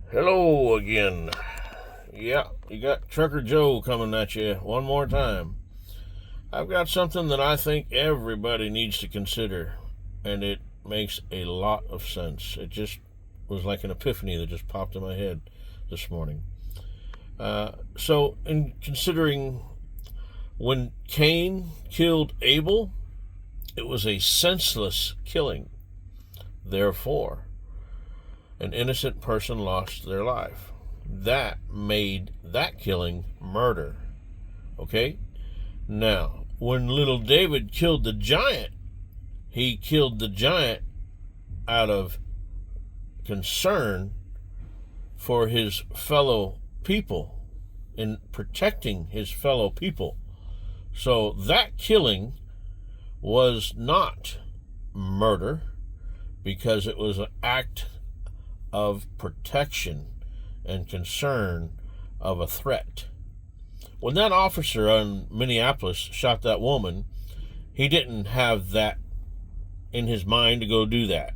Hello again. Yeah, you got Truckerjoe coming at you one more time. I've got something that I think everybody needs to consider, and it makes a lot of sense. It just was like an epiphany that just popped in my head this morning. In considering when Cain killed Abel, it was a senseless killing. Therefore, an innocent person lost their life. That made that killing murder. Okay? Now, when little David killed the giant, he killed the giant out of concern for his fellow people, in protecting his fellow people. So that killing was not murder because it was an act of protection and concern of a threat. When that officer in Minneapolis shot that woman, he didn't have that in his mind to go do that.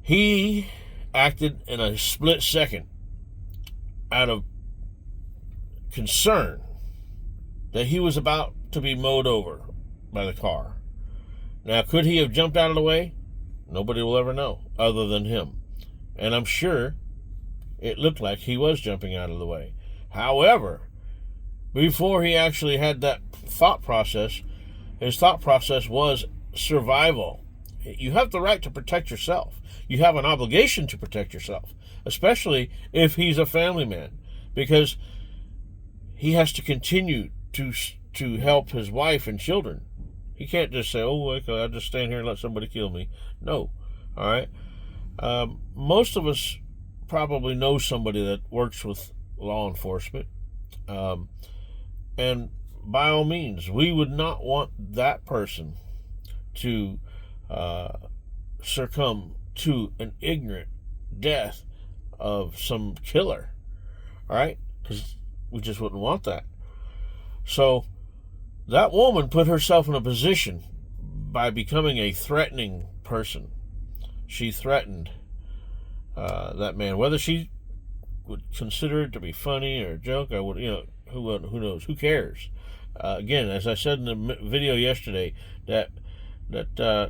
He acted in a split second out of concern that he was about to be mowed over by the car. Now, could he have jumped out of the way? Nobody will ever know other than him. And I'm sure it looked like he was jumping out of the way. However, before he actually had that thought process, his thought process was survival. You have the right to protect yourself. You have an obligation to protect yourself, especially if he's a family man, because he has to continue to help his wife and children. He can't just say, "Oh, I'll just stand here and let somebody kill me." No. All right. Most of us probably know somebody that works with law enforcement. And by all means, we would not want that person to succumb to an ignorant death of some killer. All right? Because we just wouldn't want that. So that woman put herself in a position by becoming a threatening person. She threatened that man. Whether she would consider it to be funny or a joke, I would, who knows? Who cares? Again, as I said in the video yesterday, that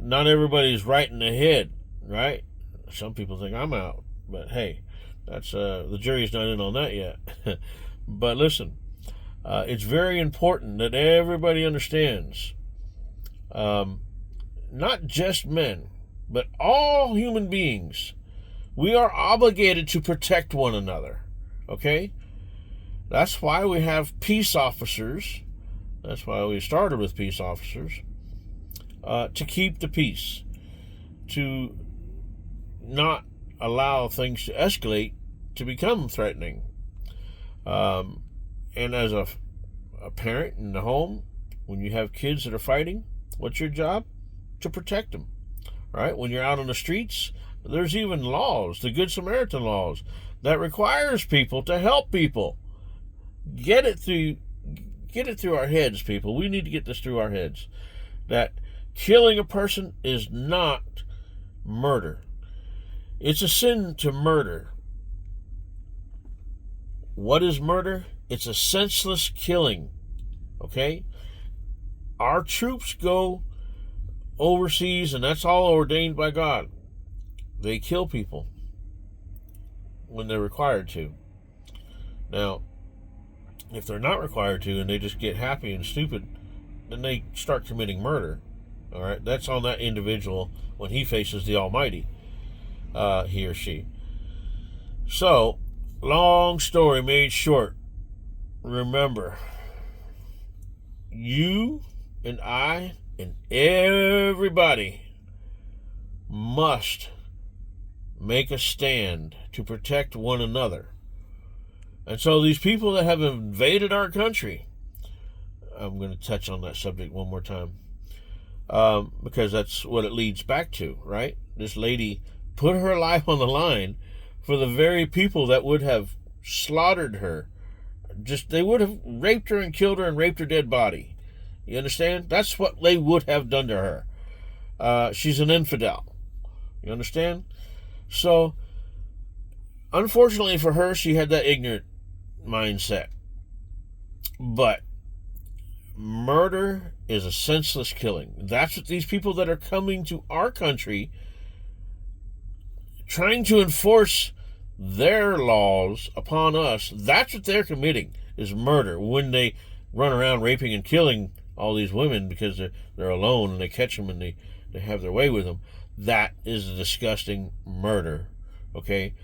not everybody's right in the head, right? Some people think I'm out, but hey, that's the jury's not in on that yet. But listen. It's very important that everybody understands, not just men, but all human beings, we are obligated to protect one another, okay? That's why we have peace officers. That's why we started with peace officers, to keep the peace, to not allow things to escalate to become threatening. And as a parent in the home, when you have kids that are fighting, what's your job? To protect them, right? When you're out on the streets, there's even laws, the Good Samaritan laws, that requires people to help people. Get it through our heads, people. We need to get this through our heads, that killing a person is not murder. It's a sin to murder. What is murder? It's a senseless killing, okay? Our troops go overseas, and that's all ordained by God. They kill people when they're required to. Now, if they're not required to and they just get happy and stupid, then they start committing murder, all right? That's on that individual when he faces the Almighty, he or she. So, long story made short, remember, you and I and everybody must make a stand to protect one another. And so these people that have invaded our country, I'm going to touch on that subject one more time, because that's what it leads back to, right? This lady put her life on the line for the very people that would have slaughtered her. They would have raped her and killed her and raped her dead body. You understand? That's what they would have done to her. She's an infidel. You understand? So unfortunately for her, she had that ignorant mindset. But murder is a senseless killing. That's what these people that are coming to our country trying to enforce their laws upon us, that's what they're committing, is murder. When they run around raping and killing all these women because they're alone and they catch them and they have their way with them, that is a disgusting murder. Okay?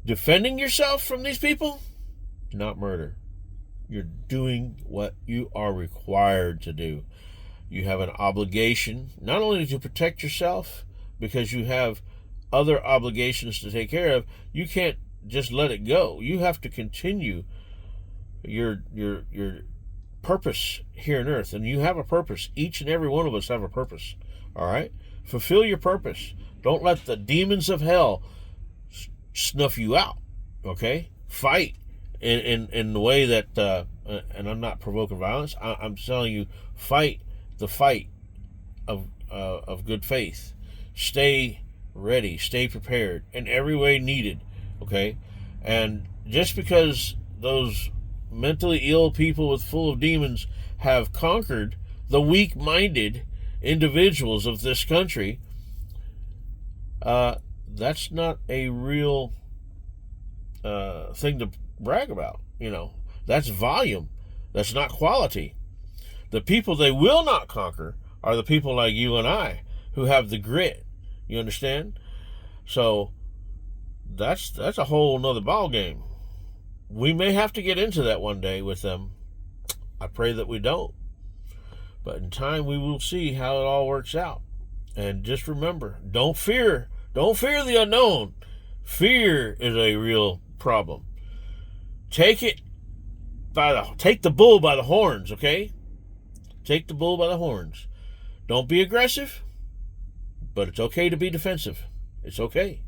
Defending yourself from these people, not murder. You're doing what you are required to do. You have an obligation not only to protect yourself, because you have other obligations to take care of. You can't just let it go. You have to continue your purpose here on earth. And you have a purpose. Each and every one of us have a purpose. All right? Fulfill your purpose. Don't let the demons of hell snuff you out. Okay? Fight in the way that, and I'm not provoking violence. I'm telling you, fight the fight of good faith. Stay ready. Stay prepared in every way needed. Okay? And just because those mentally ill people full of demons have conquered the weak-minded individuals of this country, that's not a real thing to brag about. That's volume. That's not quality. The people they will not conquer are the people like you and I who have the grit. You understand? So that's a whole nother ball game. We may have to get into that one day with them. I pray that we don't. But in time we will see how it all works out. And just remember, don't fear the unknown. Fear is a real problem. Take the bull by the horns, okay? Take the bull by the horns. Don't be aggressive, but it's okay to be defensive. It's okay.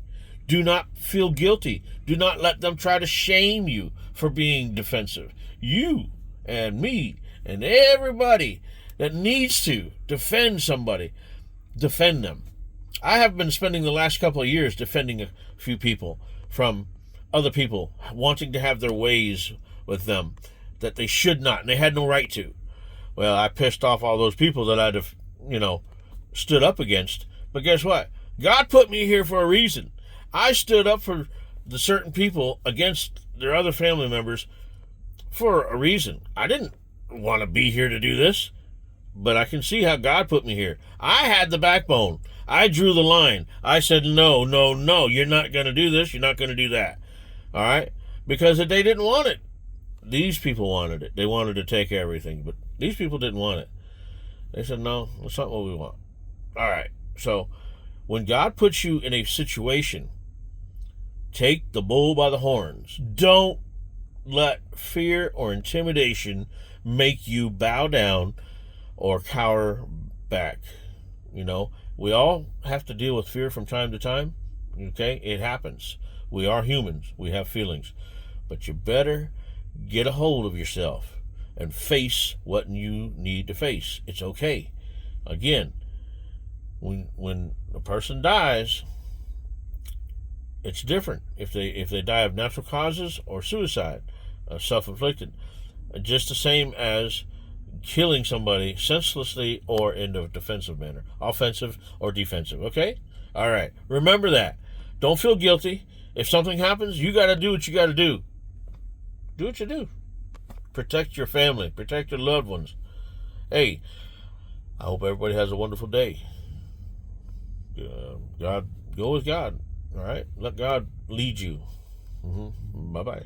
Do not feel guilty. Do not let them try to shame you for being defensive. You and me and everybody that needs to defend somebody, defend them. I have been spending the last couple of years defending a few people from other people wanting to have their ways with them that they should not, and they had no right to. Well, I pissed off all those people that I'd have, stood up against. But guess what? God put me here for a reason. I stood up for the certain people against their other family members for a reason. I didn't want to be here to do this, but I can see how God put me here. I had the backbone. I drew the line. I said, no, you're not going to do this. You're not going to do that. All right? Because they didn't want it. These people wanted it. They wanted to take everything, but these people didn't want it. They said, no, that's not what we want. All right. So when God puts you in a situation, take the bull by the horns. Don't let fear or intimidation make you bow down or cower back. We all have to deal with fear from time to time. Okay? It happens. We are humans. We have feelings. But you better get a hold of yourself and face what you need to face. It's okay. Again, when a person dies, it's different if they die of natural causes or suicide, self-inflicted. Just the same as killing somebody senselessly or in a defensive manner, offensive or defensive. Okay? All right. Remember that. Don't feel guilty. If something happens, you got to do what you got to do. Do what you do. Protect your family. Protect your loved ones. Hey, I hope everybody has a wonderful day. God, go with God. All right? Let God lead you. Bye-bye.